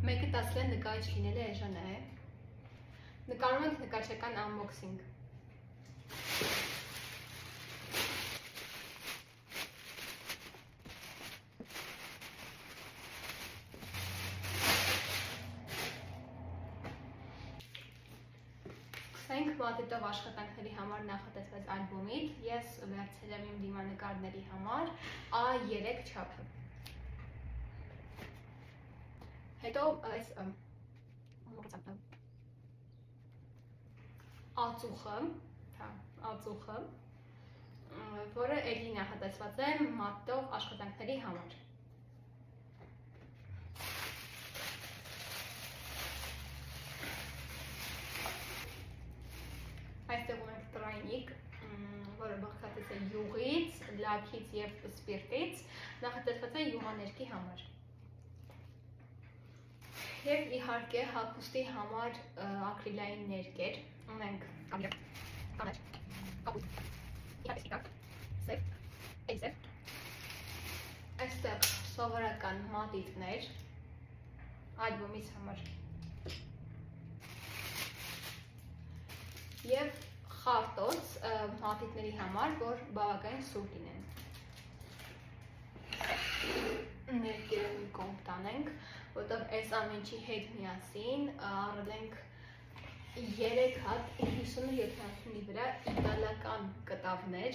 Մեկը տասել է նկարիչ լինել է էժան է։ Նկարում ենք նկարչական unboxing։ Սկսենք մատիտով աշխատանքների համար նախատեսված ալբոմից։ Ես վերցրել եմ իմ դիմանկարների համար A3 չափը։ Հետո այս ածուխը, որը էլի նախատեսված է մատիտով աշխատանքների համար։ Այստեղ ունենք տրայնիկ, որը բաղկացած է յուղից, լաքից և սպիրտից, նախատեսված է յուղաներկի համար։ Եվ իհարկե հագուստի համար ակրիլային ներկեր, ունենք կանաչ, կապույտ, իհարկե սպիտակ, սև, էլիսև, այստեղ սովորական մատիտներ ալբոմից համար և խարտոց մատիտների համար, որ բավականին սուր լինեն։ Ներկերը մի կողմ տանենք, որտեղ այս ամենի հետ միասին առել ենք 3 հատ 50-70-ի վրա իտալական կտավներ,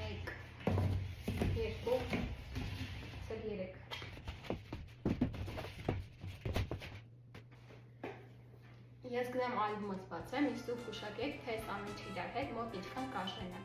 1, 2, 3։ Ես գնամ ալբոմս բացեմ, իսկ դուք գուշակեք, թե այս ամենը իրար հետ մոտ ինչքան կարժեն է։